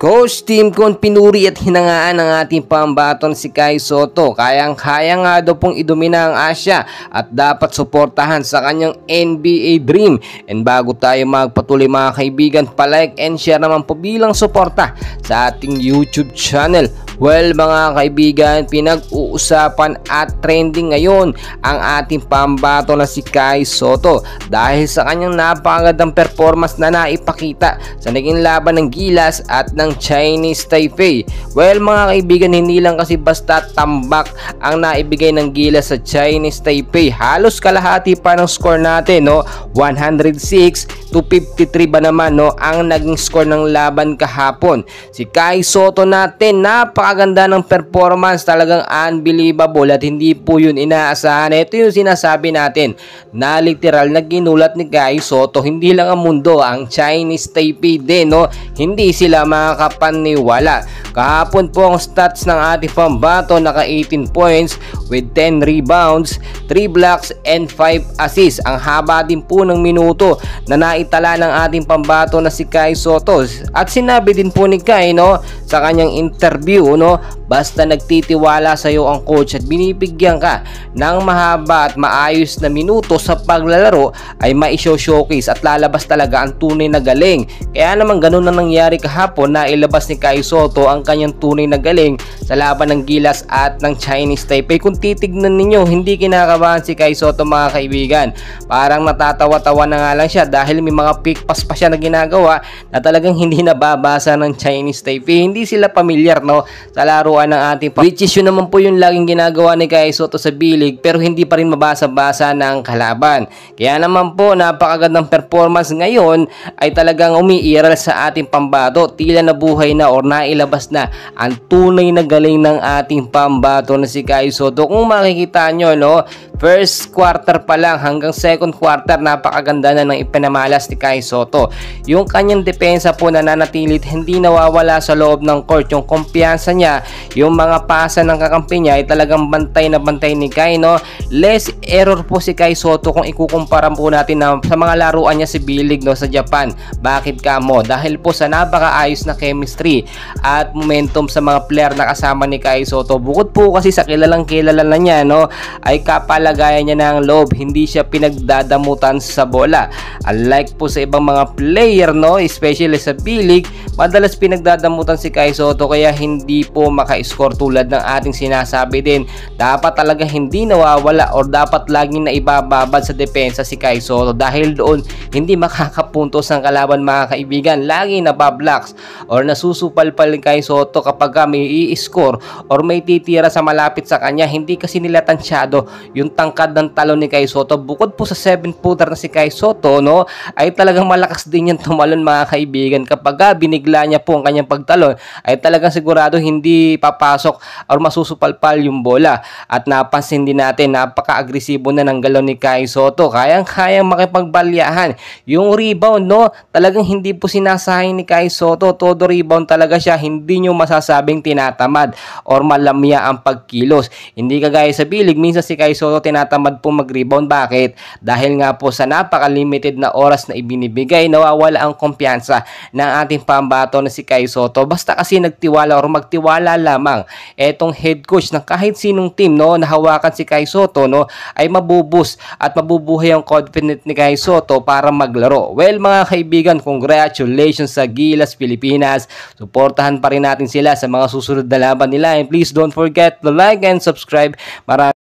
Coach Tim Con pinuri at hinangaan ng ating pambaton si Kai Sotto. Kayang-kaya nga daw pong idumina ang Asia at dapat suportahan sa kanyang NBA dream. And bago tayo magpatuloy mga kaibigan, palike and share naman po bilang suporta sa ating YouTube channel. Well mga kaibigan, pinag-uusapan at trending ngayon ang ating pambato na si Kai Sotto dahil sa kanyang napakagandang performance na naipakita sa naging laban ng Gilas at ng Chinese Taipei. Well mga kaibigan, hindi lang kasi basta tambak ang naibigay ng Gilas sa Chinese Taipei. Halos kalahati pa ng score natin, no? 106 to 53 ba naman, no, ang naging score ng laban kahapon. Si Kai Sotto natin, napakaganda ng performance, talagang unbelievable at hindi po yun inaasahan. Ito yung sinasabi natin na literal na ginulat ni Kai Sotto. Hindi lang ang mundo, ang Chinese Taipei din, no? Hindi sila makakapaniwala. Kahapon po ang stats ng ating pambato, naka 18 points with 10 rebounds, 3 blocks and 5 assists. Ang haba din po ng minuto na naitala ng ating pambato na si Kai Sotto. At sinabi din po ni Kai, no, sa kanyang interview, no, basta nagtitiwala sa iyo ang coach at binibigyan ka ng mahaba at maayos na minuto sa paglalaro, ay ma-showcase at lalabas talaga ang tunay na galing. Kaya naman ganun na nangyari kahapon, na ilabas ni Kai Sotto ang kanyang tunay na galing sa laban ng Gilas at ng Chinese Taipei. Kung titignan ninyo, hindi kinakabahan si Kai Sotto mga kaibigan. Parang natatawa-tawa na nga lang siya dahil may mga pick pass pa siya na ginagawa na talagang hindi nababasa ng Chinese Taipei. Hindi sila pamilyar, no, sa laruan ng ating which is yun naman po yung laging ginagawa ni Kai Sotto sa bilig, pero hindi pa rin mabasa-basa ng kalaban. Kaya naman po napakagandang performance ngayon ay talagang umiiral sa ating pambato. Tila nabuhay na or nailabas na ang tunay na galing ng ating pambato na si Kai Sotto. Kung makikita nyo, no, first quarter pa lang hanggang second quarter, napakaganda na ng ipinamalas ni Kai Sotto. Yung kanyang depensa po nananatilit, hindi nawawala sa loob ng court. Yung kumpiyansa niya, yung mga pasa ng kakampi niya ay talagang bantay na bantay ni Kai, no. Less error po si Kai Sotto kung ikukumpara po natin na sa mga laruan niya si bilig, no, sa Japan. Bakit kamo? Dahil po sa napakaayos na chemistry at momentum sa mga player na kasama ni Kai Sotto. Bukod po kasi sa kilalang kilala na niya, no, ay kapalagayan niya ng loob, hindi siya pinagdadamutan sa bola. Unlike po sa ibang mga player, no, especially sa bilig, madalas pinagdadamutan si Kai Sotto, kaya hindi po maka-score tulad ng ating sinasabi din. Dapat talaga hindi nawawala or dapat laging naibababad sa depensa si Kai Sotto dahil doon hindi makakapuntos ang kalaban mga kaibigan. Lagi nabablocks or nasusupal-pal ni Kai Sotto kapag may i-score or may titira sa malapit sa kanya. Hindi kasi nila tansyado yung tangkad ng talon ni Kai Sotto. Bukod po sa 7-footer na si Kai Sotto, no, ay talagang malakas din yung tumalon mga kaibigan. Kapag binigla niya po ang kanyang pagtalon, ay talagang sigurado hindi papasok or masusupalpal yung bola. At napansin din natin, napaka-agresibo na ng galon ni Kai Sotto. Kayang-kayang makipagbalyahan. Yung rebound, no, talagang hindi po sinasayang ni Kai Sotto. Todo rebound talaga siya. Hindi nyo masasabing tinatamad or malamya ang pagkilos. Hindi kagaya sa bilig, minsan si Kai Sotto tinatamad po mag-rebound. Bakit? Dahil nga po sa napaka-limited na oras na ibinibigay, nawawala ang kumpiyansa ng ating pambato na si Kai Sotto. Basta kasi nagtiwala or magtiwala lamang etong head coach ng kahit sinong team, no, nahawakan si Kai Sotto, no, ay mabubus at mabubuhay ang confident ni Kai Sotto para maglaro. Well mga kaibigan, congratulations sa Gilas Pilipinas. Suportahan pa rin natin sila sa mga susunod na laban nila, and please don't forget to like and subscribe. Maraming